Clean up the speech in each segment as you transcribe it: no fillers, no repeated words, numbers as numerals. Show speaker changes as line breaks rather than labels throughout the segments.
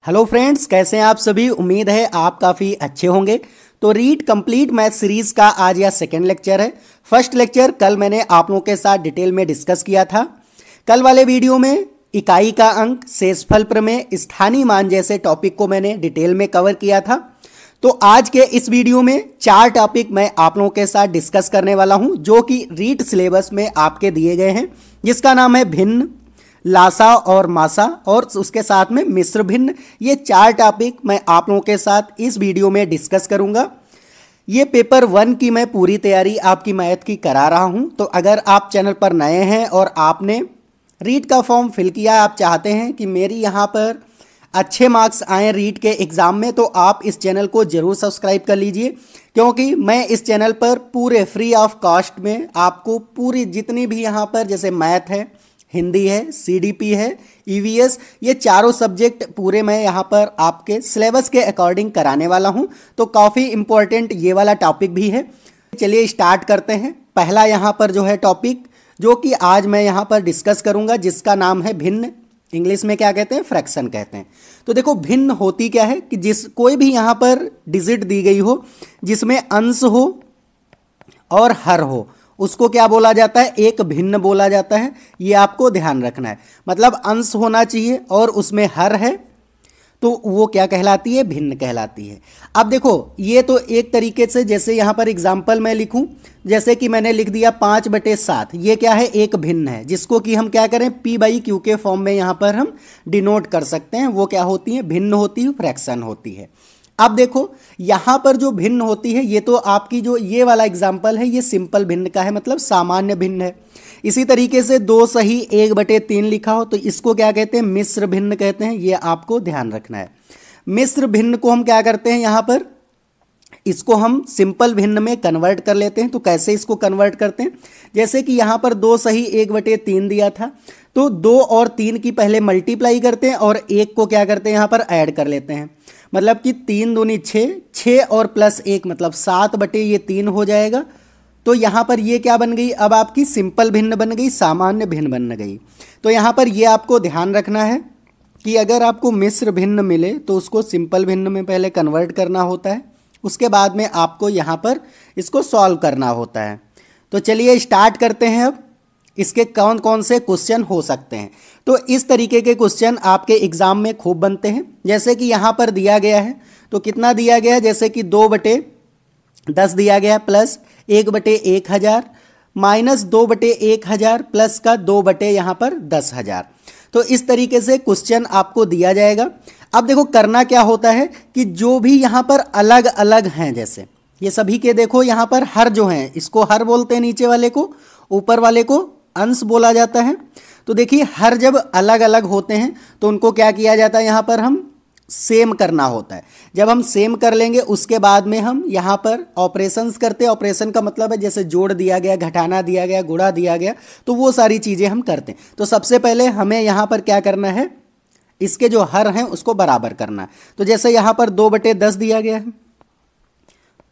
Hello friends, कैसे हैं आप सभी। उम्मीद है आप काफ़ी अच्छे होंगे। तो रीड कंप्लीट मैथ सीरीज का आज यह सेकेंड लेक्चर है। फर्स्ट लेक्चर कल मैंने आप लोगों के साथ डिटेल में डिस्कस किया था। कल वाले वीडियो में इकाई का अंक, शेषफल प्रमेय, स्थानीय मान जैसे टॉपिक को मैंने डिटेल में कवर किया था। तो आज के इस वीडियो में 4 टॉपिक मैं आप लोगों के साथ डिस्कस करने वाला हूं, जो कि रीड सिलेबस में आपके दिए गए हैं, जिसका नाम है भिन्न, लासा और मासा और उसके साथ में मिश्र भिन्न। ये 4 टॉपिक मैं आप लोगों के साथ इस वीडियो में डिस्कस करूंगा। ये पेपर 1 की मैं पूरी तैयारी आपकी मैथ की करा रहा हूं। तो अगर आप चैनल पर नए हैं और आपने रीड का फॉर्म फिल किया, आप चाहते हैं कि मेरी यहाँ पर अच्छे मार्क्स आए रीड के एग्ज़ाम में, तो आप इस चैनल को ज़रूर सब्सक्राइब कर लीजिए, क्योंकि मैं इस चैनल पर पूरे फ्री ऑफ कॉस्ट में आपको पूरी जितनी भी यहाँ पर जैसे मैथ है, हिंदी है, सीडीपी है, ईवीएस, ये चारों सब्जेक्ट पूरे मैं यहाँ पर आपके सिलेबस के अकॉर्डिंग कराने वाला हूँ। तो काफ़ी इम्पोर्टेंट ये वाला टॉपिक भी है। चलिए स्टार्ट करते हैं। पहला यहाँ पर जो है टॉपिक, जो कि आज मैं यहाँ पर डिस्कस करूँगा, जिसका नाम है भिन्न। इंग्लिश में क्या कहते हैं? फ्रैक्शन कहते हैं। तो देखो, भिन्न होती क्या है कि जिस कोई भी यहाँ पर डिजिट दी गई हो जिसमें अंश हो और हर हो, उसको क्या बोला जाता है? एक भिन्न बोला जाता है। ये आपको ध्यान रखना है। मतलब अंश होना चाहिए और उसमें हर है, तो वो क्या कहलाती है? भिन्न कहलाती है। अब देखो, ये तो एक तरीके से, जैसे यहाँ पर एग्जाम्पल मैं लिखूं, जैसे कि मैंने लिख दिया 5/7, ये क्या है? एक भिन्न है, जिसको कि हम क्या करें? P/Q के फॉर्म में यहाँ पर हम डिनोट कर सकते हैं। वो क्या होती है? भिन्न होती है, फ्रैक्शन होती है। अब देखो, यहां पर जो भिन्न होती है, ये तो आपकी जो ये वाला एग्जाम्पल है, ये सिंपल भिन्न का है, मतलब सामान्य भिन्न है। इसी तरीके से 2 सही 1/3 लिखा हो तो इसको क्या कहते हैं? मिश्र भिन्न कहते हैं। ये आपको ध्यान रखना है। मिश्र भिन्न को हम क्या करते हैं? यहां पर इसको हम सिंपल भिन्न में कन्वर्ट कर लेते हैं। तो कैसे इसको कन्वर्ट करते हैं? जैसे कि यहां पर 2 सही 1/3 दिया था, तो 2 और 3 की पहले मल्टीप्लाई करते हैं और 1 को क्या करते हैं? यहां पर ऐड कर लेते हैं। मतलब कि 3 दूनी 6, 6 और प्लस 1 मतलब 7/3 हो जाएगा। तो यहाँ पर ये क्या बन गई? अब आपकी सिंपल भिन्न बन गई, सामान्य भिन्न बन गई। तो यहाँ पर ये आपको ध्यान रखना है कि अगर आपको मिश्र भिन्न मिले तो उसको सिंपल भिन्न में पहले कन्वर्ट करना होता है, उसके बाद में आपको यहाँ पर इसको सॉल्व करना होता है। तो चलिए स्टार्ट करते हैं। अब इसके कौन कौन से क्वेश्चन हो सकते हैं? तो इस तरीके के क्वेश्चन आपके एग्जाम में खूब बनते हैं। जैसे कि यहाँ पर दिया गया है, तो कितना दिया गया है? जैसे कि 2/10 दिया गया, प्लस 1/1000 माइनस 2/1000 प्लस का 2/ यहाँ पर 10,000। तो इस तरीके से क्वेश्चन आपको दिया जाएगा। अब देखो, करना क्या होता है कि जो भी यहाँ पर अलग अलग हैं, जैसे ये सभी के देखो यहाँ पर हर जो हैं, इसको हर बोलते हैं, नीचे वाले को, ऊपर वाले को अंश बोला जाता है। तो देखिए, हर जब अलग अलग होते हैं तो उनको क्या किया जाता है? यहाँ पर हम सेम करना होता है। जब हम सेम कर लेंगे, उसके बाद में हम यहाँ पर ऑपरेशंस करते हैं। ऑपरेशन का मतलब है जैसे जोड़ दिया गया, घटाना दिया गया, गुणा दिया गया, तो वो सारी चीज़ें हम करते हैं। तो सबसे पहले हमें यहाँ पर क्या करना है? इसके जो हर हैं उसको बराबर करना है। तो जैसे यहाँ पर 2/10 दिया गया है,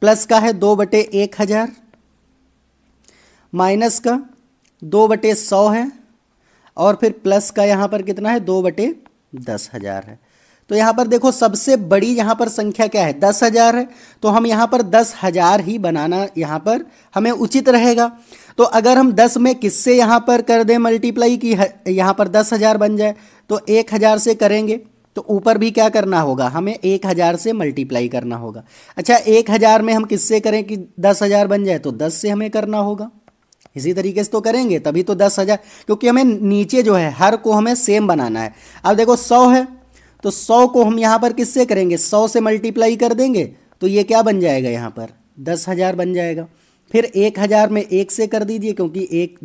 प्लस का है 2/1000, माइनस का 2/100 है, और फिर प्लस का यहाँ पर कितना है? 2/10,000 है। तो यहाँ पर देखो, सबसे बड़ी यहाँ पर संख्या क्या है? 10,000 है। तो हम यहाँ पर 10,000 ही बनाना यहाँ पर हमें उचित रहेगा। तो अगर हम 10 में किससे यहाँ पर कर दें मल्टीप्लाई की यहाँ पर 10,000 बन जाए, तो 1,000 से करेंगे तो ऊपर भी क्या करना होगा? हमें 1,000 से मल्टीप्लाई करना होगा। अच्छा, 1,000 में हम किससे करें कि 10,000 बन जाए? तो 10 से हमें करना होगा। इसी तरीके से तो करेंगे तभी तो 10,000, क्योंकि हमें नीचे जो है हर को हमें सेम बनाना है। अब देखो 100 है, तो 100 को हम यहाँ पर किससे करेंगे? 100 से मल्टीप्लाई कर देंगे तो ये क्या बन जाएगा? यहाँ पर 10,000 बन जाएगा। फिर 1,000 में 1 से कर दीजिए, क्योंकि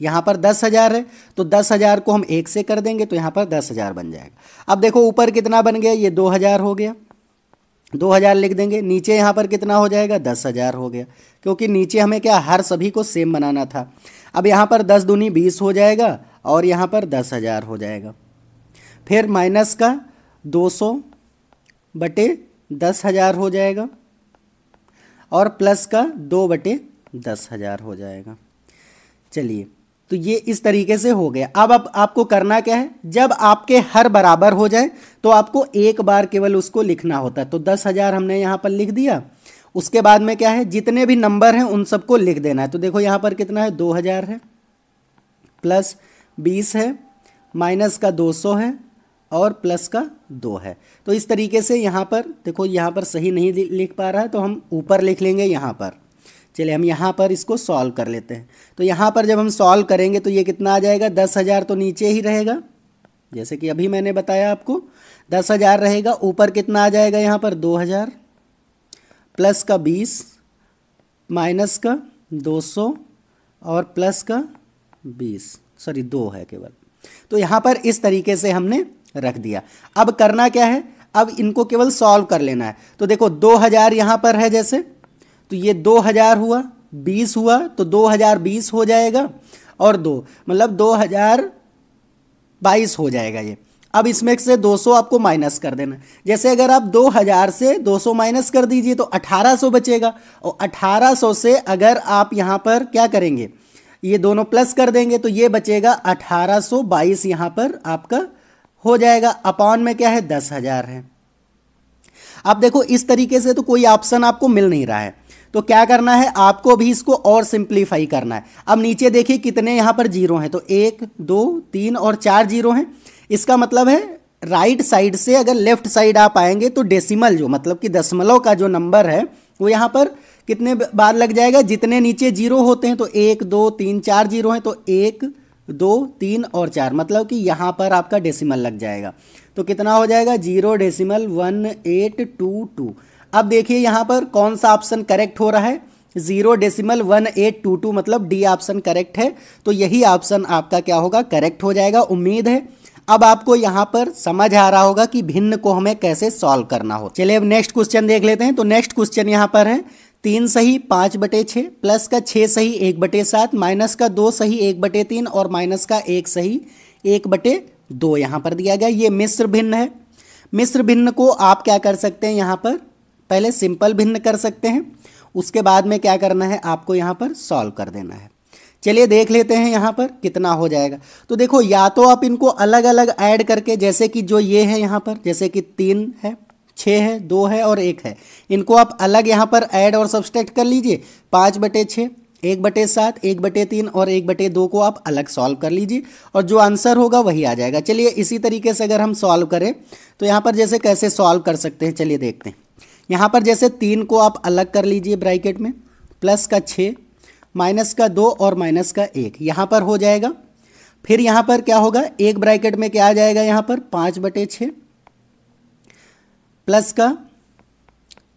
यहाँ पर 10,000 है, तो 10,000 को हम 1 से कर देंगे तो यहाँ पर 10,000 बन जाएगा। अब देखो, ऊपर कितना बन गया? ये 2,000 हो गया। 2,000 लिख देंगे। नीचे यहाँ पर कितना हो जाएगा? 10,000 हो गया, क्योंकि नीचे हमें क्या, हर सभी को सेम बनाना था। अब यहाँ पर 10 दूनी 20 हो जाएगा, और यहाँ पर 10,000 हो जाएगा। फिर माइनस का 200/10,000 हो जाएगा, और प्लस का 2/10,000 हो जाएगा। चलिए, तो ये इस तरीके से हो गया। अब आपको करना क्या है, जब आपके हर बराबर हो जाए तो आपको एक बार केवल उसको लिखना होता है। तो 10,000 हमने यहाँ पर लिख दिया। उसके बाद में क्या है, जितने भी नंबर हैं उन सबको लिख देना है। तो देखो यहाँ पर कितना है, 2000 है, प्लस 20 है, माइनस का 200 है और प्लस का 2 है। तो इस तरीके से यहाँ पर देखो, यहाँ पर सही नहीं लिख पा रहा है तो हम ऊपर लिख लेंगे यहाँ पर। चलिए हम यहाँ पर इसको सॉल्व कर लेते हैं। तो यहाँ पर जब हम सॉल्व करेंगे तो ये कितना आ जाएगा, 10,000 तो नीचे ही रहेगा जैसे कि अभी मैंने बताया आपको, 10,000 रहेगा। ऊपर कितना आ जाएगा यहाँ पर, 2,000 प्लस का 20 माइनस का 200 और प्लस का 20, सॉरी 2 है केवल। तो यहाँ पर इस तरीके से हमने रख दिया। अब करना क्या है, अब इनको केवल सॉल्व कर लेना है। तो देखो 2000 यहाँ पर है जैसे, तो ये 2000 हुआ, 20 हुआ तो 2020 हो जाएगा और 2 मतलब 2022 हो जाएगा ये। अब इसमें से 200 आपको माइनस कर देना। जैसे अगर आप 2000 से 200 माइनस कर दीजिए तो 1800 बचेगा, और 1800 से अगर आप यहाँ पर क्या करेंगे, ये दोनों प्लस कर देंगे तो ये बचेगा 1822 यहाँ पर आपका हो जाएगा। अपॉन में क्या है, 10,000 है। अब देखो इस तरीके से तो कोई ऑप्शन आपको मिल नहीं रहा है, तो क्या करना है, आपको भी इसको और सिंप्लीफाई करना है। अब नीचे देखिए कितने यहाँ पर जीरो हैं, तो 1 2 3 और 4 जीरो हैं। इसका मतलब है राइट साइड से अगर लेफ्ट साइड आप आएंगे तो डेसिमल जो मतलब कि दशमलव का जो नंबर है वो यहाँ पर कितने बार लग जाएगा, जितने नीचे जीरो होते हैं। तो 1 2 3 4 जीरो हैं, तो 1 2 3 और 4 मतलब कि यहाँ पर आपका डेसिमल लग जाएगा। तो कितना हो जाएगा, 0.1822। अब देखिए यहाँ पर कौन सा ऑप्शन करेक्ट हो रहा है, 0.1822 मतलब डी ऑप्शन करेक्ट है। तो यही ऑप्शन आपका क्या होगा, करेक्ट हो जाएगा। उम्मीद है अब आपको यहाँ पर समझ आ रहा होगा कि भिन्न को हमें कैसे सॉल्व करना हो। चलिए अब नेक्स्ट क्वेश्चन देख लेते हैं। तो नेक्स्ट क्वेश्चन यहाँ पर है 3 सही 5/6 प्लस का 6 सही 1/7 माइनस का 2 सही 1/3 और माइनस का 1 सही 1/2 यहाँ पर दिया गया। ये मिश्र भिन्न है। मिश्र भिन्न को आप क्या कर सकते हैं, यहाँ पर पहले सिंपल भिन्न कर सकते हैं, उसके बाद में क्या करना है, आपको यहाँ पर सॉल्व कर देना है। चलिए देख लेते हैं यहाँ पर कितना हो जाएगा। तो देखो या तो आप इनको अलग अलग ऐड करके, जैसे कि जो ये है यहाँ पर, जैसे कि 3 है 6 है 2 है और 1 है, इनको आप अलग यहाँ पर ऐड और सब्सट्रैक्ट कर लीजिए। 5/6 1/7 1/3 और 1/2 को आप अलग सॉल्व कर लीजिए और जो आंसर होगा वही आ जाएगा। चलिए इसी तरीके से अगर हम सॉल्व करें तो यहाँ पर जैसे कैसे सॉल्व कर सकते हैं, चलिए देखते हैं। यहाँ पर जैसे 3 को आप अलग कर लीजिए ब्रैकेट में, प्लस का 6 माइनस का 2 और माइनस का 1 यहाँ पर हो जाएगा। फिर यहाँ पर क्या होगा, एक ब्रैकेट में क्या आ जाएगा, यहाँ पर 5/6 प्लस का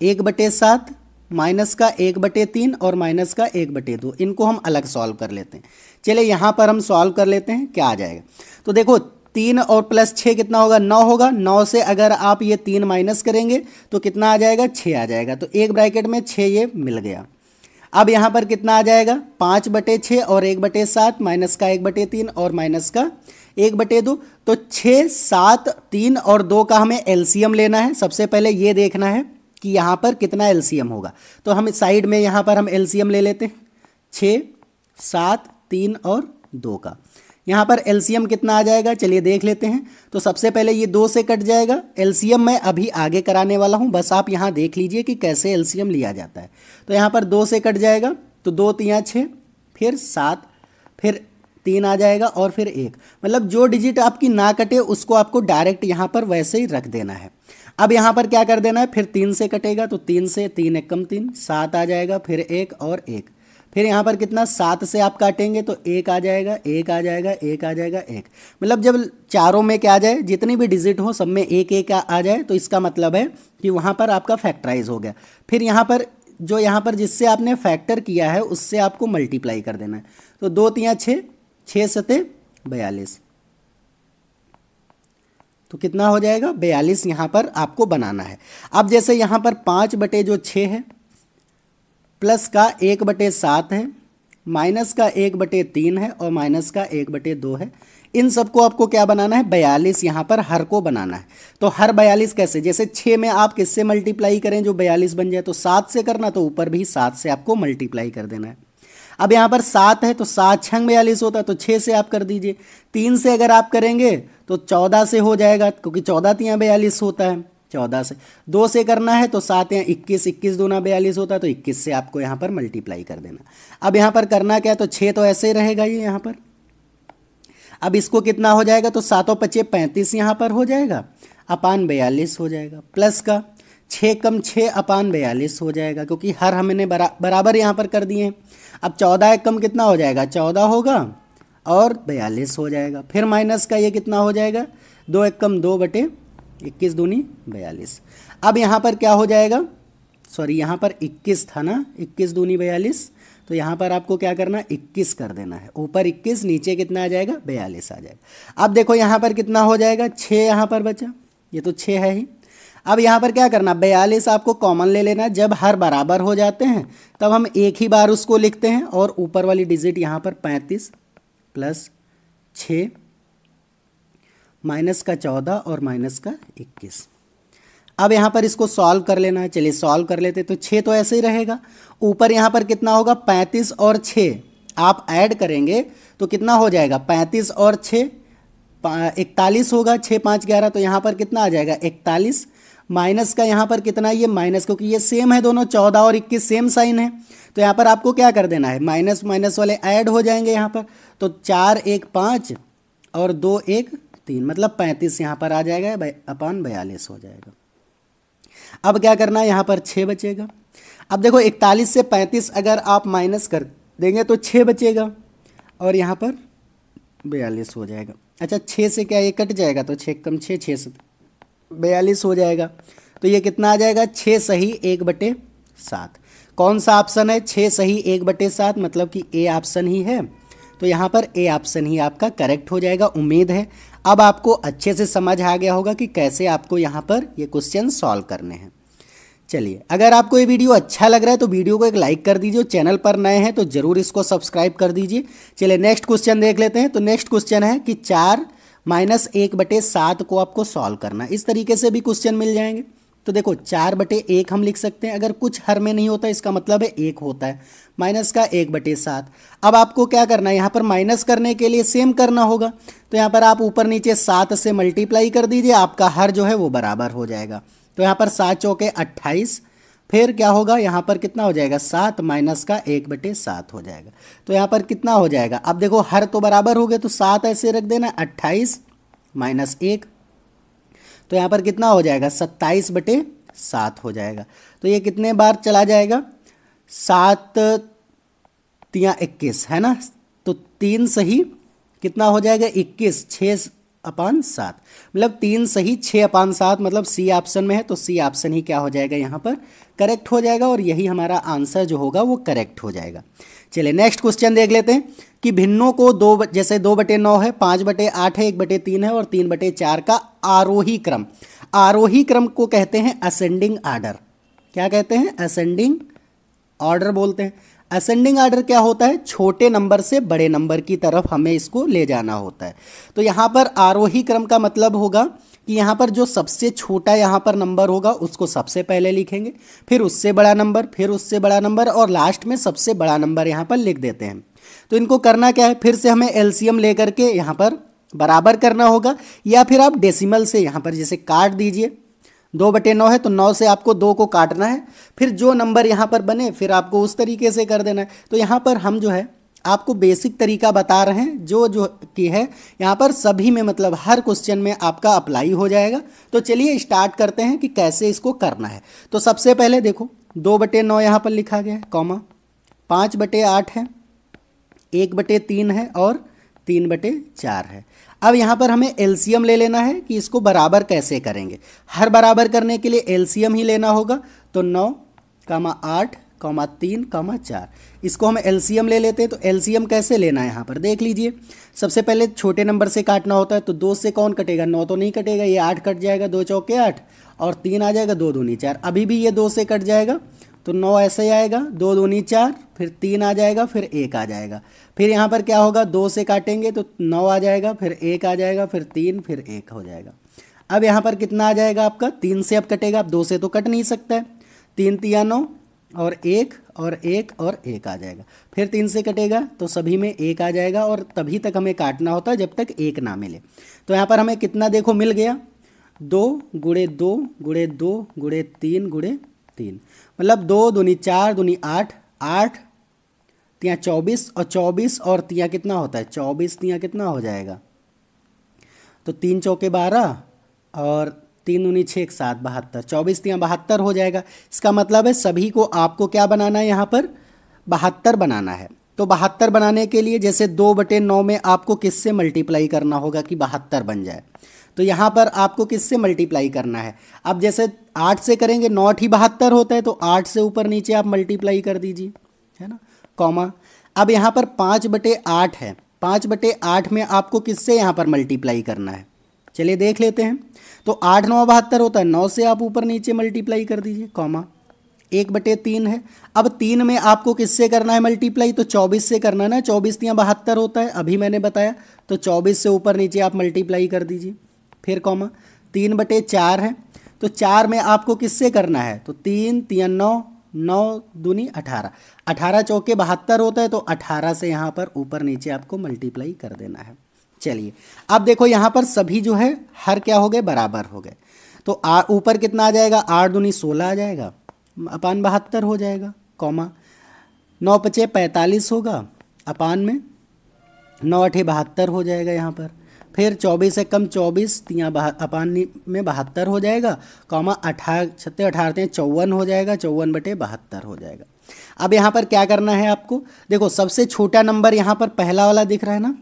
1/7 माइनस का 1/3 और माइनस का 1/2। इनको हम अलग सॉल्व कर लेते हैं। चलिए यहाँ पर हम सॉल्व कर लेते हैं, क्या आ जाएगा। तो देखो 3 और प्लस 6 कितना होगा, 9 होगा। 9 से अगर आप ये 3 माइनस करेंगे तो कितना आ जाएगा, 6 आ जाएगा। तो एक ब्रैकेट में 6 ये मिल गया। अब यहाँ पर कितना आ जाएगा, 5/6 और 1/7 माइनस का 1/3 और माइनस का 1/2। तो 6 7 3 और 2 का हमें एलसीएम लेना है। सबसे पहले ये देखना है कि यहाँ पर कितना एलसीएम होगा। तो हम साइड में यहाँ पर हम एलसीएम ले लेते हैं, 6 7 3 और 2 का। यहाँ पर एलसीएम कितना आ जाएगा, चलिए देख लेते हैं। तो सबसे पहले ये 2 से कट जाएगा। एलसीएम मैं अभी आगे कराने वाला हूँ, बस आप यहाँ देख लीजिए कि कैसे एलसीएम लिया जाता है। तो यहाँ पर 2 से कट जाएगा, तो 2 3 6 फिर 7 फिर 3 आ जाएगा और फिर 1, मतलब जो डिजिट आपकी ना कटे उसको आपको डायरेक्ट यहाँ पर वैसे ही रख देना है। अब यहाँ पर क्या कर देना है, फिर 3 से कटेगा, तो 3 से 3 1 कम 3 7 आ जाएगा, फिर 1 और 1। फिर यहाँ पर कितना, 7 से आप काटेंगे तो 1 आ जाएगा 1 आ जाएगा 1 आ जाएगा 1। मतलब जब चारों में क्या आ जाए, जितनी भी डिजिट हो सब में 1 1 आ जाए तो इसका मतलब है कि वहाँ पर आपका फैक्टराइज हो गया। फिर यहाँ पर जो यहाँ पर जिससे आपने फैक्टर किया है उससे आपको मल्टीप्लाई कर देना है। तो 2 3 6 6 7 42, तो कितना हो जाएगा, 42 यहाँ पर आपको बनाना है। अब जैसे यहाँ पर 5/6 है प्लस का 1/7 है माइनस का 1/3 है और माइनस का 1/2 है। इन सबको आपको क्या बनाना है, 42 यहाँ पर हर को बनाना है। तो हर 42 कैसे, जैसे 6 में आप किससे मल्टीप्लाई करें जो 42 बन जाए, तो 7 से करना, तो ऊपर भी 7 से आपको मल्टीप्लाई कर देना है। अब यहाँ पर 7 है तो 7 छंग 42 होता है, तो 6 से आप कर दीजिए। 3 से अगर आप करेंगे तो 14 से हो जाएगा, क्योंकि 14 तियाँ 42 होता है, 14 से। 2 से करना है तो 7 या 21, 21 दूना 42 होता है, तो 21 से आपको यहाँ पर मल्टीप्लाई कर देना। अब यहाँ पर करना क्या है, तो 6 तो ऐसे ही रहेगा ये यहाँ पर। अब इसको कितना हो जाएगा, तो 7 5 35 यहाँ पर हो जाएगा, अपान 42 हो जाएगा, प्लस का 6 कम 6 अपान 42 हो जाएगा, क्योंकि हर हमने बराबर यहाँ पर कर दिए हैं। अब 14 कम कितना हो जाएगा, 14 होगा और 42 हो जाएगा। फिर माइनस का ये कितना हो जाएगा, 2 1 कम 2 बटे 21 दूनी 42। अब यहाँ पर क्या हो जाएगा, सॉरी यहाँ पर 21 था ना, 21 दूनी 42, तो यहाँ पर आपको क्या करना, 21 कर देना है। ऊपर 21 नीचे कितना आ जाएगा, 42 आ जाएगा। अब देखो यहाँ पर कितना हो जाएगा, 6 यहाँ पर बचा, ये तो 6 है ही। अब यहाँ पर क्या करना, 42 आपको कॉमन ले लेना। जब हर बराबर हो जाते हैं तब हम एक ही बार उसको लिखते हैं, और ऊपर वाली डिजिट यहाँ पर 35 प्लस 6 माइनस का 14 और माइनस का 21। अब यहाँ पर इसको सॉल्व कर लेना है, चलिए सॉल्व कर लेते। तो 6 तो ऐसे ही रहेगा, ऊपर यहाँ पर कितना होगा, 35 और 6 आप ऐड करेंगे तो कितना हो जाएगा, 35 और 6 41 होगा, 6 5 11, तो यहाँ पर कितना आ जाएगा, 41। माइनस का यहाँ पर कितना, ये माइनस, क्योंकि ये सेम है दोनों, 14 और 21 सेम साइन है, तो यहाँ पर आपको क्या कर देना है, माइनस माइनस वाले ऐड हो जाएंगे यहाँ पर। तो 4 1 5 और 2 1 3, मतलब 35 यहाँ पर आ जाएगा, अपान 42 हो जाएगा। अब क्या करना है, यहाँ पर 6 बचेगा। अब देखो 41 से 35 अगर आप माइनस कर देंगे तो 6 बचेगा, और यहाँ पर 42 हो जाएगा। अच्छा 6 से क्या ये कट जाएगा, तो 6 कम 6, 6 से 42 हो जाएगा। तो ये कितना आ जाएगा, 6 सही 1/7। कौन सा ऑप्शन है, 6 सही 1/7, मतलब कि ए ऑप्शन ही है। तो यहाँ पर ए ऑप्शन ही आपका करेक्ट हो जाएगा। उम्मीद है अब आपको अच्छे से समझ आ गया होगा कि कैसे आपको यहाँ पर ये क्वेश्चन सॉल्व करने हैं। चलिए, अगर आपको ये वीडियो अच्छा लग रहा है तो वीडियो को एक लाइक कर दीजिए, चैनल पर नए हैं तो जरूर इसको सब्सक्राइब कर दीजिए। चलिए नेक्स्ट क्वेश्चन देख लेते हैं। तो नेक्स्ट क्वेश्चन है कि 4 माइनस 1/7 को आपको सॉल्व करना। इस तरीके से भी क्वेश्चन मिल जाएंगे। तो देखो 4/1 हम लिख सकते हैं, अगर कुछ हर में नहीं होता इसका मतलब है 1 होता है, माइनस का 1/7। अब आपको क्या करना है, यहाँ पर माइनस करने के लिए सेम करना होगा। तो यहाँ पर आप ऊपर नीचे 7 से मल्टीप्लाई कर दीजिए, आपका हर जो है वो बराबर हो जाएगा। तो यहाँ पर 7 चौके 28, फिर क्या होगा, यहाँ पर कितना हो जाएगा, 7 माइनस का 1/7 हो जाएगा। तो यहाँ पर कितना हो जाएगा, अब देखो हर तो बराबर हो गए, तो 7 ऐसे रख देना, 28 माइनस 1, तो यहाँ पर कितना हो जाएगा, 27/7 हो जाएगा। तो ये कितने बार चला जाएगा, 7 तियाँ 21 है ना, तो 3 सही कितना हो जाएगा, 21, 6/7, मतलब 3 सही 6/7, मतलब सी ऑप्शन में है, तो सी ऑप्शन ही क्या हो जाएगा, यहाँ पर करेक्ट हो जाएगा, और यही हमारा आंसर जो होगा वो करेक्ट हो जाएगा। चलिए नेक्स्ट क्वेश्चन देख लेते हैं कि भिन्नों को जैसे 2/9 है, 5/8 है, 1/3 है और 3/4 का आरोही क्रम। आरोही क्रम को कहते हैं असेंडिंग आर्डर। क्या कहते हैं, असेंडिंग ऑर्डर बोलते हैं। असेंडिंग आर्डर क्या होता है, छोटे नंबर से बड़े नंबर की तरफ हमें इसको ले जाना होता है। तो यहाँ पर आरोही क्रम का मतलब होगा कि यहाँ पर जो सबसे छोटा यहाँ पर नंबर होगा उसको सबसे पहले लिखेंगे, फिर उससे बड़ा नंबर, फिर उससे बड़ा नंबर, और लास्ट में सबसे बड़ा नंबर यहाँ पर लिख देते हैं। तो इनको करना क्या है, फिर से हमें एलसीएम लेकर के यहाँ पर बराबर करना होगा, या फिर आप डेसिमल से यहाँ पर जैसे काट दीजिए। 2/9 है तो 9 से आपको 2 को काटना है, फिर जो नंबर यहाँ पर बने फिर आपको उस तरीके से कर देना है। तो यहाँ पर हम जो है आपको बेसिक तरीका बता रहे हैं, जो कि है यहाँ पर सभी में, मतलब हर क्वेश्चन में आपका अप्लाई हो जाएगा। तो चलिए स्टार्ट करते हैं कि कैसे इसको करना है। तो सबसे पहले देखो 2/9 यहाँ पर लिखा गया है, कॉमा 5/8 है, 1/3 है और 3/4 है। अब यहाँ पर हमें एलसीएम ले लेना है कि इसको बराबर कैसे करेंगे। हर बराबर करने के लिए एलसीएम ही लेना होगा। तो 9, 8, 3, 4, इसको हम एलसीएम ले लेते हैं। तो एलसीएम कैसे लेना है, यहाँ पर देख लीजिए। सबसे पहले छोटे नंबर से काटना होता है, तो 2 से कौन कटेगा, 9 तो नहीं कटेगा, ये 8 कट जाएगा, 2 चौके 8 और 3 आ जाएगा, 2 दूनी 4। अभी भी ये 2 से कट जाएगा, तो 9 ऐसे ही आएगा, 2 दूनी 4, फिर 3 आ जाएगा, फिर 1 आ जाएगा। फिर यहाँ पर क्या होगा, 2 से काटेंगे तो 9 आ जाएगा, फिर 1 आ जाएगा, फिर 3, फिर 1 हो जाएगा। अब यहाँ पर कितना आ जाएगा आपका, 3 से अब कटेगा, अब 2 से तो कट नहीं सकता है, 3 तिया 9, और एक और एक और एक आ जाएगा। फिर 3 से कटेगा तो सभी में एक आ जाएगा और तभी तक हमें काटना होता है जब तक एक ना मिले। तो यहाँ पर हमें कितना देखो मिल गया, 2 गुणे 2 गुणे 2 गुणे 3 गुणे 3, मतलब 2 दूनी 4 दूनी 8, 8 तियाँ 24 और 24 और तियाँ कितना होता है 24 तियाँ कितना हो जाएगा, तो 3 चौके 12 और 3 दूनी 6 7 72, 24 तियाँ 72 हो जाएगा। इसका मतलब है सभी को आपको क्या बनाना है, यहाँ पर 72 बनाना है। तो 72 बनाने के लिए जैसे 2/9 में आपको किससे मल्टीप्लाई करना होगा कि 72 बन जाए, तो यहाँ पर आपको किससे मल्टीप्लाई करना है। अब जैसे 8 से करेंगे 9 ही 72 होता है, तो 8 से ऊपर नीचे आप मल्टीप्लाई कर दीजिए, है ना, कॉमा। अब यहाँ पर 5/8 है, 5/8 में आपको किससे यहाँ पर मल्टीप्लाई करना है, चलिए देख लेते हैं। तो 8 9 72 होता है, 9 से आप ऊपर नीचे मल्टीप्लाई कर दीजिए, कॉमा। 1/3 है। अब 3 में आपको किससे करना है मल्टीप्लाई, तो 24 से करना है ना, 24 तियाँ 72 होता है, अभी मैंने बताया। तो 24 से ऊपर नीचे आप मल्टीप्लाई कर दीजिए, फिर कॉमा। 3/4 है, तो 4 में आपको किससे करना है, तो 3 तियाँ 9, 9 दूनी 18, 18 चौके 72 होता है, तो 18 से यहाँ पर ऊपर नीचे आपको मल्टीप्लाई कर देना है। चलिए अब देखो यहाँ पर सभी जो है हर क्या हो गए, बराबर हो गए। तो ऊपर कितना आ जाएगा, 8 दूनी 16 आ जाएगा, अपान 72 हो जाएगा, कॉमा। 9 पचे 45 होगा, अपान में 9 8 72 हो जाएगा यहाँ पर। फिर 24 से कम 24 तियाँ अपान में 72 हो जाएगा, कॉमा। 18 छत्ते 18 54 हो जाएगा, 54/72 हो जाएगा। अब यहाँ पर क्या करना है आपको, देखो सबसे छोटा नंबर यहाँ पर पहला वाला दिख रहा है ना,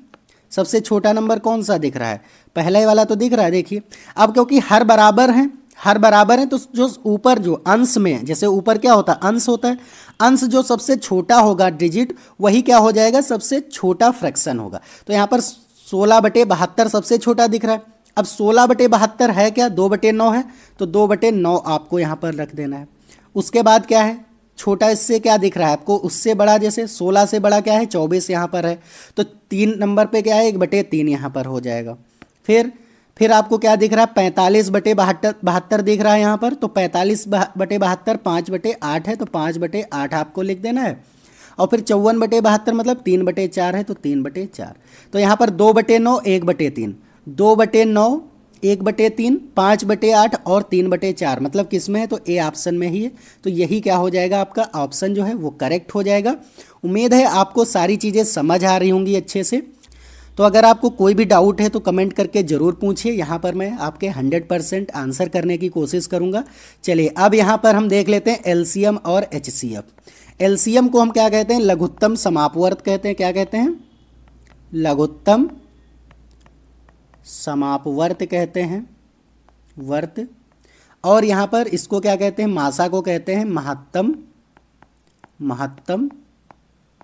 सबसे छोटा नंबर कौन सा दिख रहा है, पहला ही वाला तो दिख रहा है, देखिए। अब क्योंकि हर बराबर हैं, हर बराबर हैं, तो जो ऊपर जो अंश में, जैसे ऊपर क्या होता है अंश होता है, अंश जो सबसे छोटा होगा डिजिट वही क्या हो जाएगा, सबसे छोटा फ्रैक्शन होगा। तो यहाँ पर 16/72 सबसे छोटा दिख रहा है। अब 16/72 है क्या, 2/9 है, तो 2/9 आपको यहाँ पर रख देना है। उसके बाद क्या है, छोटा इससे क्या दिख रहा है आपको, उससे बड़ा, जैसे 16 से बड़ा क्या है 24 यहाँ पर है, तो 3 नंबर पे क्या है 1/3 यहाँ पर हो जाएगा। फिर आपको क्या दिख रहा है, 45/72 दिख रहा है यहाँ पर, तो 45/72 5/8 है, तो 5/8 आपको लिख देना है। और फिर 54/72 मतलब 3/4 है, तो 3/4। तो यहाँ पर 2/9 1/3, 2/9 1/3, 5/8 और 3/4 मतलब किस में है, तो ए ऑप्शन में ही है। तो यही क्या हो जाएगा, आपका ऑप्शन जो है वो करेक्ट हो जाएगा। उम्मीद है आपको सारी चीज़ें समझ आ रही होंगी अच्छे से। तो अगर आपको कोई भी डाउट है तो कमेंट करके ज़रूर पूछिए, यहाँ पर मैं आपके 100% आंसर करने की कोशिश करूँगा। चलिए अब यहाँ पर हम देख लेते हैं एलसीएम और एचसीएफ। एलसीएम को हम क्या कहते हैं, लघुत्तम समापवर्त कहते हैं। क्या कहते हैं, लघुत्तम समापवर्त कहते हैं, वर्त। और यहाँ पर इसको क्या कहते हैं, मासा को कहते हैं महत्तम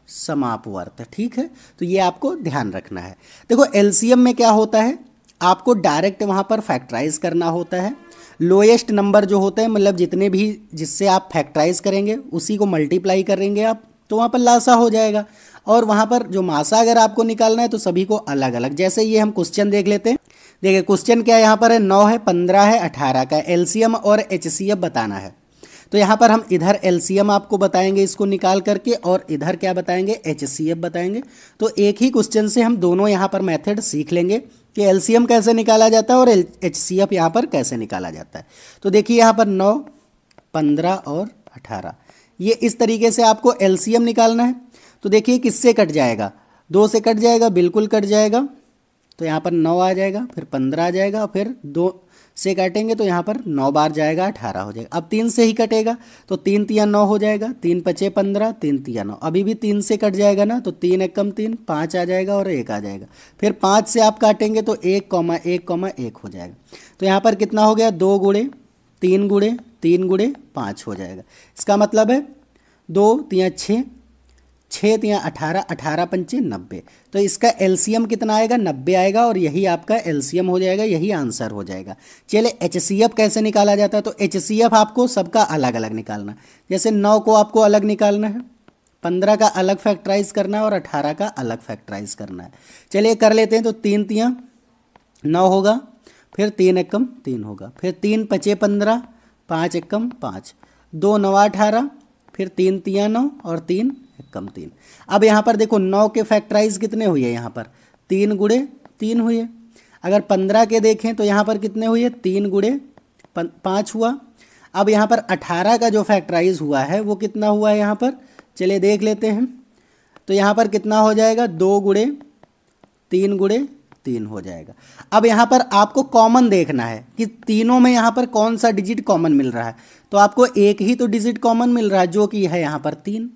समापवर्त। ठीक है, तो ये आपको ध्यान रखना है। देखो एलसीएम में क्या होता है, आपको डायरेक्ट वहाँ पर फैक्टराइज करना होता है। लोएस्ट नंबर जो होते हैं, मतलब जितने भी जिससे आप फैक्टराइज करेंगे उसी को मल्टीप्लाई करेंगे आप, तो वहाँ पर लासा हो जाएगा। और वहाँ पर जो मासा अगर आपको निकालना है तो सभी को अलग अलग, जैसे ये हम क्वेश्चन देख लेते हैं। देखिए क्वेश्चन क्या है, यहाँ पर है 9 है, 15 है, 18 का एलसीएम और एचसीएफ बताना है। तो यहाँ पर हम इधर एलसीएम आपको बताएंगे इसको निकाल करके, और इधर क्या बताएंगे, एचसीएफ बताएंगे। तो एक ही क्वेश्चन से हम दोनों यहाँ पर मेथड सीख लेंगे कि एलसीएम कैसे निकाला जाता है और एचसीएफ यहाँ पर कैसे निकाला जाता है। तो देखिए यहाँ पर 9, 15 और 18, ये इस तरीके से आपको एलसीएम निकालना है। तो देखिए किससे कट जाएगा, 2 से कट जाएगा, बिल्कुल कट जाएगा। तो यहाँ पर 9 आ जाएगा, फिर 15 आ जाएगा, फिर 2 से काटेंगे तो यहाँ पर 9 बार जाएगा, 18 हो जाएगा। अब 3 से ही कटेगा, तो 3 तियाँ 9 हो जाएगा, 3 पचे 15, 3 तियाँ 9। अभी भी 3 से कट जाएगा ना, तो 3 एक कम 3, 5 आ जाएगा और 1 आ जाएगा। फिर 5 से आप काटेंगे तो 1,1,1 हो जाएगा। तो यहाँ पर कितना हो गया, 2 गुणे 3 गुणे 3 गुणे 5 हो जाएगा। इसका मतलब है 2 तियाँ 6, 6 तियाँ 18, 18 पंचे 90। तो इसका एलसीएम कितना आएगा, 90 आएगा, और यही आपका एलसीएम हो जाएगा, यही आंसर हो जाएगा। चलिए एचसीएफ कैसे निकाला जाता है, तो एचसीएफ आपको सबका अलग अलग निकालना है। जैसे 9 को आपको अलग निकालना है, 15 का अलग फैक्टराइज करना है, और 18 का अलग फैक्टराइज करना है। चलिए कर लेते हैं। तो 3 तियाँ 9 होगा, फिर 3 एकम 3 होगा, फिर 3 पचे 15, 5 एकम 5, 2 9 18, फिर 3 तिया 9 और 3 कम 3। अब यहाँ पर देखो 9 के फैक्टराइज कितने हुए, यहाँ पर 3 गुणे 3 हुए। अगर 15 के देखें तो यहाँ पर कितने हुए, 3 गुणे 5 हुआ। अब यहाँ पर 18 का जो फैक्टराइज हुआ है वो कितना हुआ है यहाँ पर, चलिए देख लेते हैं। तो यहाँ पर कितना हो जाएगा, 2 गुणे 3 हो जाएगा। अब यहाँ पर आपको कॉमन देखना है कि तीनों में यहाँ पर कौन सा डिजिट कॉमन मिल रहा है। तो आपको एक ही तो डिजिट कॉमन मिल रहा है जो कि है यहाँ पर 3।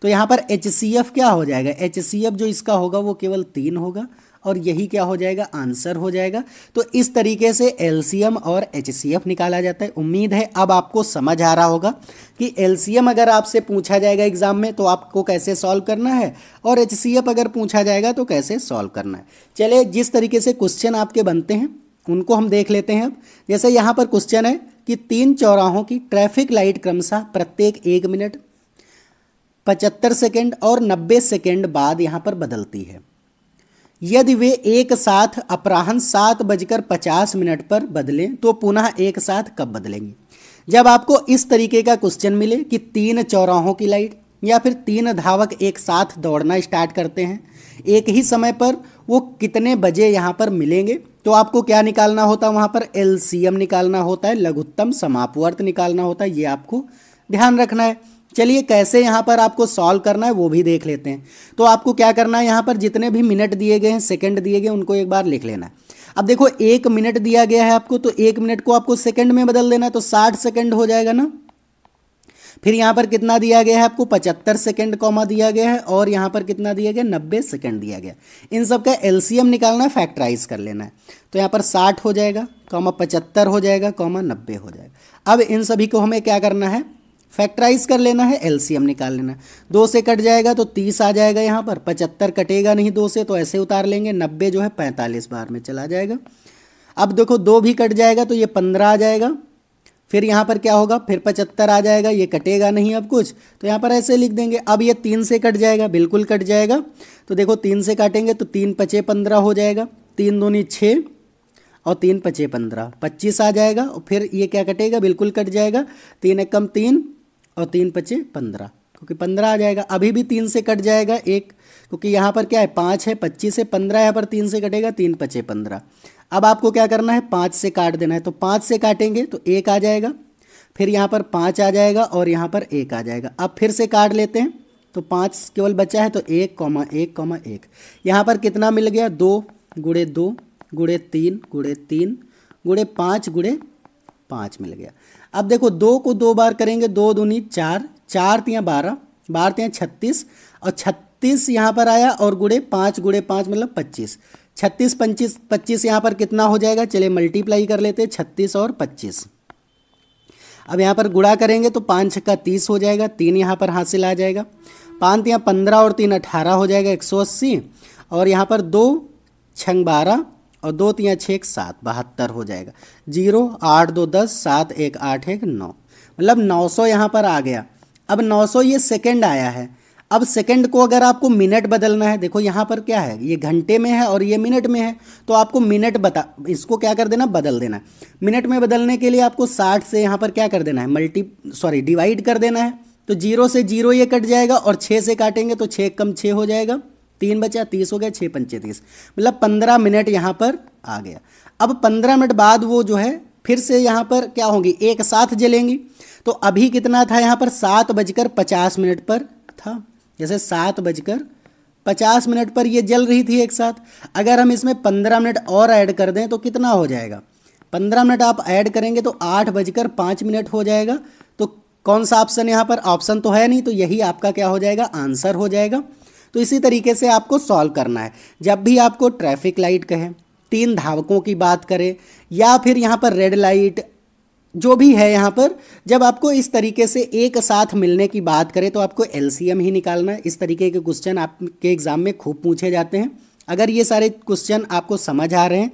तो यहाँ पर HCF क्या हो जाएगा, HCF जो इसका होगा वो केवल 3 होगा और यही क्या हो जाएगा, आंसर हो जाएगा। तो इस तरीके से LCM और HCF निकाला जाता है। उम्मीद है अब आपको समझ आ रहा होगा कि LCM अगर आपसे पूछा जाएगा एग्जाम में तो आपको कैसे सॉल्व करना है और HCF अगर पूछा जाएगा तो कैसे सॉल्व करना है। चलिए जिस तरीके से क्वेश्चन आपके बनते हैं उनको हम देख लेते हैं। अब जैसे यहाँ पर क्वेश्चन है कि 3 चौराहों की ट्रैफिक लाइट क्रमशः प्रत्येक 1 मिनट 75 सेकेंड और 90 सेकेंड बाद यहाँ पर बदलती है। यदि वे एक साथ अपराह्न 7:50 पर बदलें तो पुनः एक साथ कब बदलेंगी। जब आपको इस तरीके का क्वेश्चन मिले कि 3 चौराहों की लाइट या फिर 3 धावक एक साथ दौड़ना स्टार्ट करते हैं एक ही समय पर, वो कितने बजे यहाँ पर मिलेंगे, तो आपको क्या निकालना होता है, वहाँ पर LCM निकालना होता है, लघुत्तम समापवर्त निकालना होता है। ये आपको ध्यान रखना है। चलिए कैसे यहाँ पर आपको सॉल्व करना है वो भी देख लेते हैं। तो आपको क्या करना है, यहाँ पर जितने भी मिनट दिए गए हैं, सेकंड दिए गए, उनको एक बार लिख लेना है। अब देखो 1 मिनट दिया गया है आपको, तो 1 मिनट को आपको सेकंड में बदल देना है, तो 60 सेकंड हो जाएगा ना। फिर यहाँ पर कितना दिया गया है आपको, 75 सेकंड कॉमा दिया गया है और यहाँ पर कितना दिया गया, 90 सेकंड दिया गया। इन सब का LCM निकालना है, फैक्टराइज कर लेना है। तो यहाँ पर 60 हो जाएगा, कॉमा 75 हो जाएगा, कॉमा 90 हो जाएगा। अब इन सभी को हमें क्या करना है, फैक्टराइज कर लेना है, LCM निकाल लेना है। 2 से कट जाएगा तो 30 आ जाएगा, यहाँ पर 75 कटेगा नहीं 2 से तो ऐसे उतार लेंगे, 90 जो है 45 बार में चला जाएगा। अब देखो 2 भी कट जाएगा तो ये 15 आ जाएगा। फिर यहाँ पर क्या होगा, फिर 75 आ जाएगा, ये कटेगा नहीं अब कुछ, तो यहाँ पर ऐसे लिख देंगे। अब ये 3 से कट जाएगा, बिल्कुल कट जाएगा। तो देखो 3 से काटेंगे तो 3 पचे 15 हो जाएगा, 3 दूनी 6 और 3 पचे 15, 25 आ जाएगा। और फिर ये क्या कटेगा, बिल्कुल कट जाएगा, 3 एकम 3 और 3 पचे 15, क्योंकि 15 आ जाएगा। अभी भी 3 से कट जाएगा एक, क्योंकि यहाँ पर क्या है 5 है, 25 से 15 यहाँ पर 3 से कटेगा, 3 पचे 15। अब आपको क्या करना है, 5 से काट देना है। तो 5 से काटेंगे तो 1 आ जाएगा, फिर यहाँ पर 5 आ जाएगा और यहाँ पर 1 आ जाएगा। अब फिर से काट लेते हैं तो 5 केवल बचा है, तो 1,1,1 यहाँ पर कितना मिल गया, 2 गुणे 2 गुणे 3 गुणे 3 गुणे 5 गुणे 5 मिल गया। अब देखो 2 को 2 बार करेंगे, 2 दूनी 4, 4 तियाँ 12, 12 तियाँ 36 और 36 यहाँ पर आया और गुणे 5 मतलब 25, 36 25 यहाँ पर कितना हो जाएगा, चलिए मल्टीप्लाई कर लेते हैं, 36 और 25। अब यहाँ पर गुणा करेंगे तो 5 का 30 हो जाएगा, 3 यहाँ पर हासिल आ जाएगा, 5 तियाँ 15 और 3 18 हो जाएगा 180, और यहाँ पर 2 छंग 12 और 2 तियाँ 6 7 72 हो जाएगा। 0 8 2 10 7 1 8 1 9, मतलब 900 यहाँ पर आ गया। अब 900 ये सेकंड आया है। अब सेकंड को अगर आपको मिनट बदलना है, देखो यहाँ पर क्या है, ये घंटे में है और ये मिनट में है, तो आपको मिनट इसको क्या कर देना, बदल देना है। मिनट में बदलने के लिए आपको 60 से यहाँ पर क्या कर देना है, डिवाइड कर देना है। तो 0 से 0 ये कट जाएगा और 6 से काटेंगे तो 6 कम 6 हो जाएगा, 3 बचा 30 हो गया, 6 पंचे 30, मतलब 15 मिनट यहाँ पर आ गया। अब 15 मिनट बाद वो जो है फिर से यहाँ पर क्या होंगी, एक साथ जलेंगी। तो अभी कितना था यहाँ पर, 7:50 पर था, जैसे 7:50 पर ये जल रही थी एक साथ। अगर हम इसमें 15 मिनट और ऐड कर दें तो कितना हो जाएगा, 15 मिनट आप ऐड करेंगे तो 8:05 हो जाएगा। तो कौन सा ऑप्शन यहाँ पर, ऑप्शन तो है नहीं, तो यही आपका क्या हो जाएगा, आंसर हो जाएगा। तो इसी तरीके से आपको सॉल्व करना है। जब भी आपको ट्रैफिक लाइट कहें, 3 धावकों की बात करें या फिर यहाँ पर रेड लाइट जो भी है, यहाँ पर जब आपको इस तरीके से एक साथ मिलने की बात करें तो आपको LCM ही निकालना है। इस तरीके के क्वेश्चन आपके एग्जाम में खूब पूछे जाते हैं। अगर ये सारे क्वेश्चन आपको समझ आ रहे हैं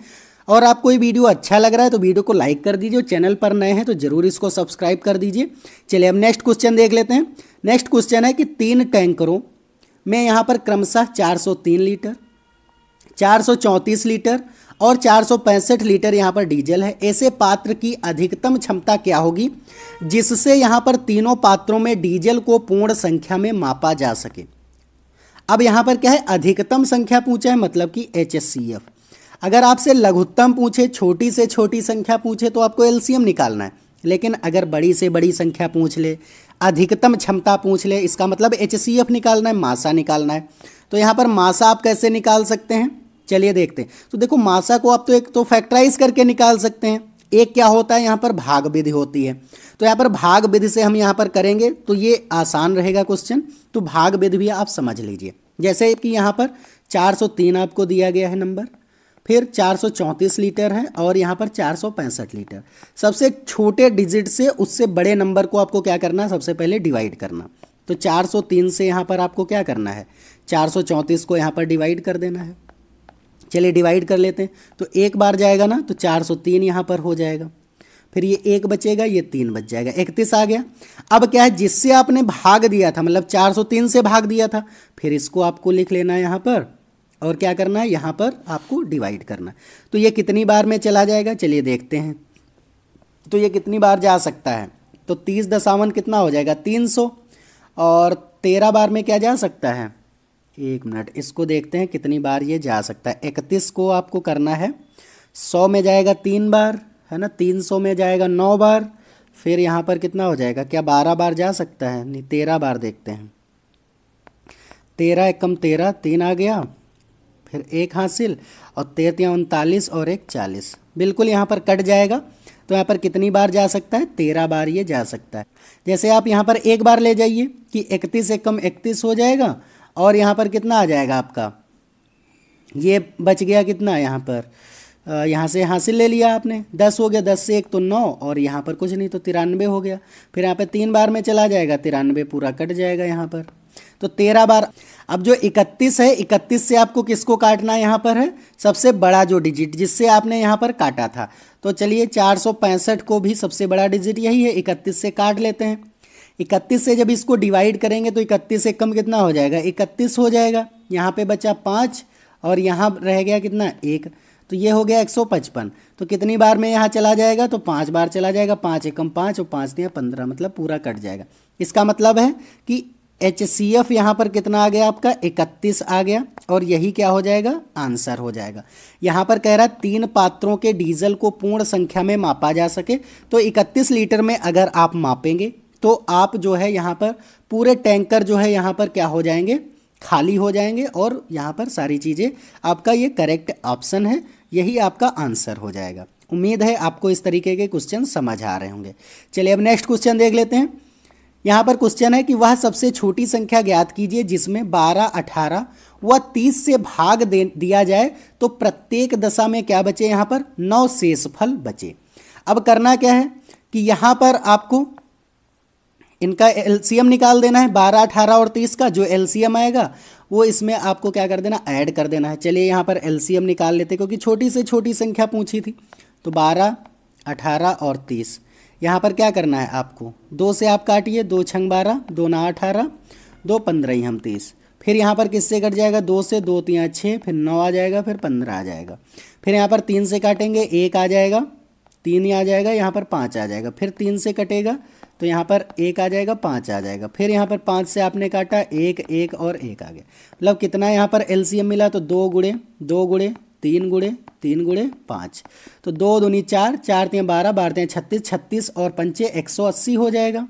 और आपको ये वीडियो अच्छा लग रहा है तो वीडियो को लाइक कर दीजिए, चैनल पर नए हैं तो जरूर इसको सब्सक्राइब कर दीजिए। चलिए अब नेक्स्ट क्वेश्चन देख लेते हैं। नेक्स्ट क्वेश्चन है कि 3 टैंकरों में यहाँ पर क्रमशः 403 लीटर, 434 लीटर और 465 लीटर यहाँ पर डीजल है। ऐसे पात्र की अधिकतम क्षमता क्या होगी जिससे यहाँ पर तीनों पात्रों में डीजल को पूर्ण संख्या में मापा जा सके। अब यहाँ पर क्या है, अधिकतम संख्या पूछा है, मतलब कि HCF। अगर आपसे लघुत्तम पूछे, छोटी से छोटी संख्या पूछे, तो आपको LCM निकालना है। लेकिन अगर बड़ी से बड़ी संख्या पूछ ले, अधिकतम क्षमता पूछ ले, इसका मतलब HCF निकालना है, मासा निकालना है। तो यहाँ पर मासा आप कैसे निकाल सकते हैं, चलिए देखते हैं। तो देखो, मासा को आप तो एक तो फैक्टराइज करके निकाल सकते हैं, एक क्या होता है यहाँ पर भाग विधि होती है। तो यहाँ पर भाग विधि से हम यहाँ पर करेंगे तो ये आसान रहेगा क्वेश्चन। तो भाग विधि भी आप समझ लीजिए। जैसे कि यहाँ पर 403 आपको दिया गया है नंबर, फिर 434 लीटर है और यहाँ पर 465 लीटर। सबसे छोटे डिजिट से उससे बड़े नंबर को आपको क्या करना है, सबसे पहले डिवाइड करना। तो 403 से यहाँ पर आपको क्या करना है, 434 को यहाँ पर डिवाइड कर देना है। चलिए डिवाइड कर लेते हैं। तो एक बार जाएगा ना, तो 403 यहाँ पर हो जाएगा, फिर ये एक बचेगा, ये 3 बच जाएगा, 31 आ गया। अब क्या है, जिससे आपने भाग दिया था, मतलब 403 से भाग दिया था, फिर इसको आपको लिख लेना है यहाँ पर और क्या करना है, यहाँ पर आपको डिवाइड करना है। तो ये कितनी बार में चला जाएगा, चलिए देखते हैं। तो ये कितनी बार जा सकता है, तो 30 कितना हो जाएगा, 300। और 13 बार में क्या जा सकता है, एक मिनट, इसको देखते हैं कितनी बार ये जा सकता है। 31 को आपको करना है, 100 में जाएगा 3 बार, है ना, 300 में जाएगा 9 बार, फिर यहाँ पर कितना हो जाएगा, क्या 12 बार जा सकता है, नहीं 13 बार देखते हैं। 13 एकम 13, 3 आ गया, फिर 1 हासिल, और 13 39 और 1 40, बिल्कुल यहाँ पर कट जाएगा। तो यहाँ पर कितनी बार जा सकता है, 13 बार ये जा सकता है। जैसे आप यहाँ पर एक बार ले जाइए कि 31 एकम 31 हो जाएगा, और यहाँ पर कितना आ जाएगा आपका, ये बच गया कितना यहाँ पर, यहाँ से हासिल ले लिया आपने, 10 हो गया, 10 से 1 तो 9, और यहाँ पर कुछ नहीं तो 93 हो गया। फिर यहाँ पे 3 बार में चला जाएगा, 93 पूरा कट जाएगा यहाँ पर। तो 13 बार। अब जो 31 है, 31 से आपको किसको काटना है, यहाँ पर है सबसे बड़ा जो डिजिट जिससे आपने यहाँ पर काटा था। तो चलिए 465 को भी सबसे बड़ा डिजिट यही है, 31 से काट लेते हैं। 31 से जब इसको डिवाइड करेंगे तो 31 से कम कितना हो जाएगा, 31 हो जाएगा। यहाँ पे बचा 5 और यहाँ रह गया कितना, 1, तो ये हो गया 155। तो कितनी बार में यहाँ चला जाएगा, तो 5 बार चला जाएगा। 5 एकम 5 और 5 दिया 15, मतलब पूरा कट जाएगा। इसका मतलब है कि HCF यहाँ पर कितना आ गया आपका, 31 आ गया, और यही क्या हो जाएगा, आंसर हो जाएगा। यहाँ पर कह रहा है 3 पात्रों के डीजल को पूर्ण संख्या में मापा जा सके। तो 31 लीटर में अगर आप मापेंगे तो आप जो है यहाँ पर पूरे टैंकर जो है यहाँ पर क्या हो जाएंगे, खाली हो जाएंगे, और यहाँ पर सारी चीज़ें आपका ये करेक्ट ऑप्शन है, यही आपका आंसर हो जाएगा। उम्मीद है आपको इस तरीके के क्वेश्चन समझ आ रहे होंगे। चलिए अब नेक्स्ट क्वेश्चन देख लेते हैं। यहाँ पर क्वेश्चन है कि वह सबसे छोटी संख्या ज्ञात कीजिए जिसमें 12, 18 व 30 से भाग दिया जाए तो प्रत्येक दशा में क्या बचे, यहाँ पर 9 शेषफल बचे। अब करना क्या है कि यहाँ पर आपको इनका LCM निकाल देना है। 12, 18 और 30 का जो LCM आएगा वो इसमें आपको क्या कर देना, ऐड कर देना है। चलिए यहाँ पर LCM निकाल लेते क्योंकि छोटी से छोटी संख्या पूछी थी। तो 12, 18 और 30, यहाँ पर क्या करना है आपको, 2 से आप काटिए, 2 छंग 12, 2 ना 18, 2 15 हम 30। फिर यहाँ पर किससे कट जाएगा, 2 से, 2 3 6, फिर 9 आ जाएगा, फिर 15 आ जाएगा। फिर यहाँ पर 3 से काटेंगे, 1 आ जाएगा, 3 ही आ जाएगा, यहाँ पर 5 आ जाएगा। फिर 3 से कटेगा तो यहाँ पर 1 आ जाएगा, 5 आ जाएगा। फिर यहाँ पर 5 से आपने काटा, 1 1 और 1 आ गया। मतलब कितना यहाँ पर LCM मिला, तो 2 गुणे 2 गुणे 3 गुणे 3 गुणे 5। तो 2 दूनी 4, 4 3 12, 12 36, 36 और 5 180 हो जाएगा।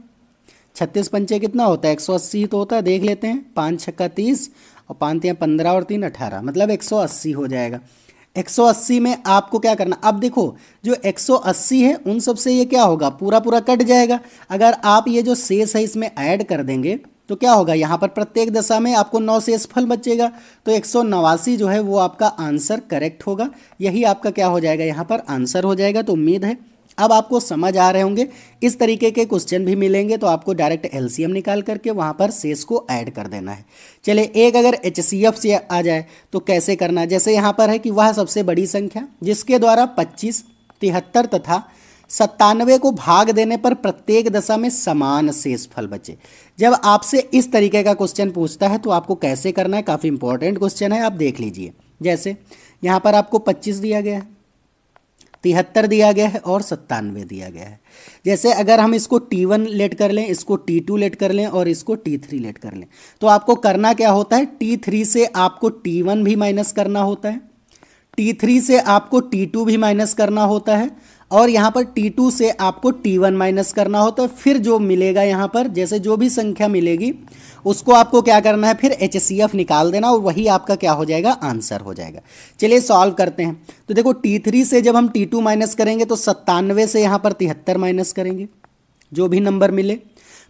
36 पंचे कितना होता है, 180 तो होता है, देख लेते हैं। 5 छक्का 30 और 5 3 15 और 3 18, मतलब 180 हो जाएगा। 180 में आपको क्या करना, अब देखो जो 180 है उन सब से ये क्या होगा, पूरा पूरा कट जाएगा। अगर आप ये जो शेष है इसमें ऐड कर देंगे तो क्या होगा, यहाँ पर प्रत्येक दशा में आपको 9 शेषफल बचेगा। तो 189 जो है वो आपका आंसर करेक्ट होगा। यही आपका क्या हो जाएगा, यहाँ पर आंसर हो जाएगा। तो उम्मीद है अब आपको समझ आ रहे होंगे। इस तरीके के क्वेश्चन भी मिलेंगे तो आपको डायरेक्ट LCM निकाल करके वहाँ पर शेष को ऐड कर देना है। चलिए एक अगर HCF से आ जाए तो कैसे करना है, जैसे यहाँ पर है कि वह सबसे बड़ी संख्या जिसके द्वारा 25, 73 तथा 97 को भाग देने पर प्रत्येक दशा में समान शेषफल बचे। जब आपसे इस तरीके का क्वेश्चन पूछता है तो आपको कैसे करना है, काफ़ी इंपॉर्टेंट क्वेश्चन है, आप देख लीजिए। जैसे यहाँ पर आपको 25 दिया गया है, 73 दिया गया है और 97 दिया गया है। जैसे अगर हम इसको T1 लेट कर लें, इसको T2 लेट कर लें और इसको T3 लेट कर लें, तो आपको करना क्या होता है, T3 से आपको T1 भी माइनस करना होता है, T3 से आपको T2 भी माइनस करना होता है और यहाँ पर T2 से आपको T1 माइनस करना होता है। फिर जो मिलेगा यहाँ पर, जैसे जो भी संख्या मिलेगी उसको आपको क्या करना है, फिर HCF निकाल देना और वही आपका क्या हो जाएगा, आंसर हो जाएगा। चलिए सॉल्व करते हैं। तो देखो T3 से जब हम T2 माइनस करेंगे तो 97 से यहाँ पर 73 माइनस करेंगे, जो भी नंबर मिले।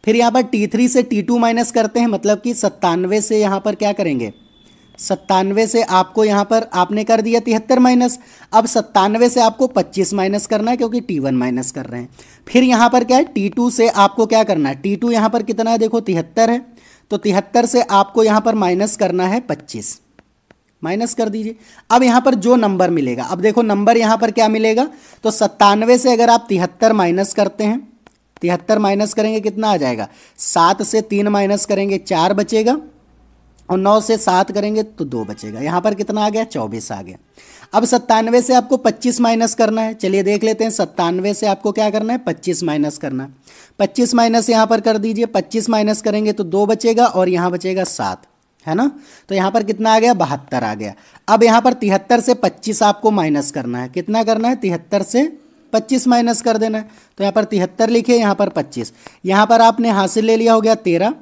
फिर यहाँ पर T3 से T2 माइनस करते हैं, मतलब कि 97 से यहाँ पर क्या करेंगे, 97 से आपको यहाँ पर आपने कर दिया 73 माइनस। अब 97 से आपको 25 माइनस करना है क्योंकि T1 माइनस कर रहे हैं। फिर यहाँ पर क्या है, T2 से आपको क्या करना है, T2 यहाँ पर कितना है, देखो 73 है, तो 73 से आपको यहाँ पर माइनस करना है 25, माइनस कर दीजिए। अब यहाँ पर जो नंबर मिलेगा, अब देखो नंबर यहाँ पर क्या मिलेगा, तो 97 से अगर आप 73 माइनस करते हैं, 73 माइनस करेंगे कितना आ जाएगा, 7 से 3 माइनस करेंगे 4 बचेगा और 9 से 7 करेंगे तो 2 बचेगा। यहाँ पर कितना आ गया, 24 आ गया। अब 97 से आपको 25 माइनस करना है। चलिए देख लेते हैं, 97 से आपको क्या करना है, 25 माइनस करना है। 25 माइनस यहाँ पर कर दीजिए, 25 माइनस करेंगे तो 2 बचेगा और यहाँ बचेगा 7, है ना। तो यहाँ पर कितना आ गया, 72 आ गया। अब यहाँ पर 73 से 25 आपको माइनस करना है, कितना करना है, 73 से 25 माइनस कर देना है। तो यहाँ पर 73 लिखे, यहाँ पर 25, यहाँ पर आपने हासिल ले लिया, हो गया 13।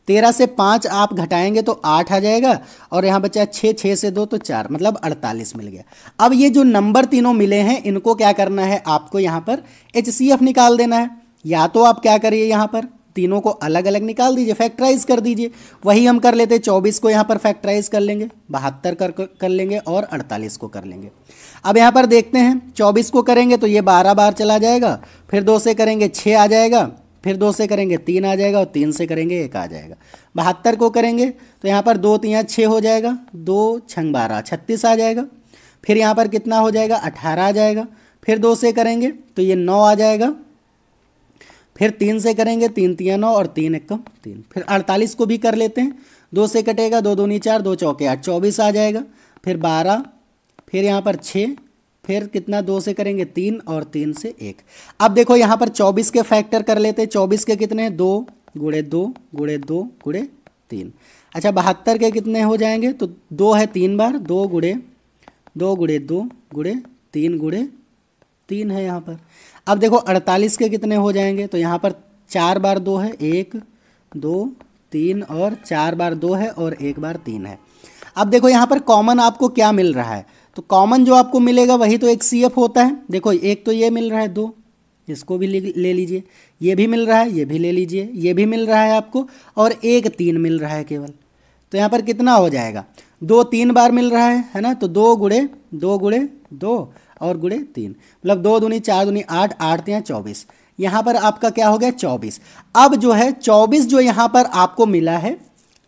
13 से 5 आप घटाएंगे तो 8 आ जाएगा और यहाँ बचा 6, 6 से 2 तो 4, मतलब 48 मिल गया। अब ये जो नंबर तीनों मिले हैं इनको क्या करना है, आपको यहाँ पर HCF निकाल देना है। या तो आप क्या करिए, यहाँ पर तीनों को अलग अलग निकाल दीजिए, फैक्टराइज कर दीजिए। वही हम कर लेते हैं, 24 को यहाँ पर फैक्टराइज कर लेंगे, 72 कर लेंगे और 48 को कर लेंगे। अब यहाँ पर देखते हैं, 24 को करेंगे तो ये 12 बार चला जाएगा, फिर 2 से करेंगे 6 आ जाएगा, फिर 2 से करेंगे 3 आ जाएगा और 3 से करेंगे 1 आ जाएगा। 72 को करेंगे तो यहाँ पर 2 3 6 हो जाएगा, 2 6 12 36 आ जाएगा। फिर यहाँ पर कितना हो जाएगा, 18 आ जाएगा। फिर 2 से करेंगे तो ये 9 आ जाएगा। फिर 3 से करेंगे, 3 3 9 और 3 1 3। फिर 48 को भी कर लेते हैं, 2 से कटेगा, 2 2 4, 2 चौके 8, 24 आ जाएगा। फिर 12, फिर यहाँ पर 6, फिर कितना, 2 से करेंगे 3 और 3 से 1। अब देखो यहाँ पर 24 के फैक्टर कर लेते हैं। 24 के कितने, 2 गुणे 2 गुणे 2 गुणे 3। अच्छा 72 के कितने हो जाएंगे, तो 2 है 3 बार, 2 गुणे 2 गुणे 2 गुणे 3 गुणे 3 है यहाँ पर। अब देखो 48 के कितने हो जाएंगे, तो यहाँ पर 4 बार 2 है, 1 2 3 और 4 बार 2 है और 1 बार 3 है। अब देखो यहाँ पर कॉमन आपको क्या मिल रहा है, तो कॉमन जो आपको मिलेगा वही तो HCF होता है। देखो एक तो ये मिल रहा है 2, इसको भी ले लीजिए, ये भी मिल रहा है, ये भी ले लीजिए, ये भी मिल रहा है आपको, और एक 3 मिल रहा है केवल। तो यहाँ पर कितना हो जाएगा, 2 3 बार मिल रहा है ना, तो 2 गुणे 2 गुणे 2 और गुणे 3, मतलब 2 दूनी 4 दूनी 8, 8 3 24। यहाँ पर आपका क्या हो गया, 24। अब जो है 24 जो यहाँ पर आपको मिला है,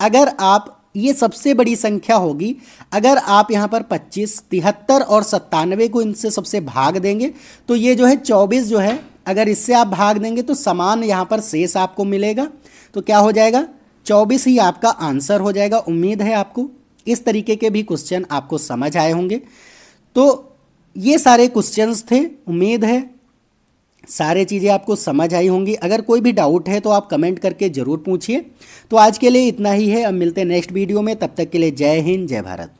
अगर आप, ये सबसे बड़ी संख्या होगी, अगर आप यहाँ पर 25, 73 और 97 को इनसे सबसे भाग देंगे तो ये जो है 24 जो है, अगर इससे आप भाग देंगे तो समान यहाँ पर शेष आपको मिलेगा। तो क्या हो जाएगा, 24 ही आपका आंसर हो जाएगा। उम्मीद है आपको इस तरीके के भी क्वेश्चन आपको समझ आए होंगे। तो ये सारे क्वेश्चंस थे, उम्मीद है सारे चीज़ें आपको समझ आई होंगी। अगर कोई भी डाउट है तो आप कमेंट करके ज़रूर पूछिए। तो आज के लिए इतना ही है, अब मिलते हैं नेक्स्ट वीडियो में, तब तक के लिए जय हिंद जय भारत।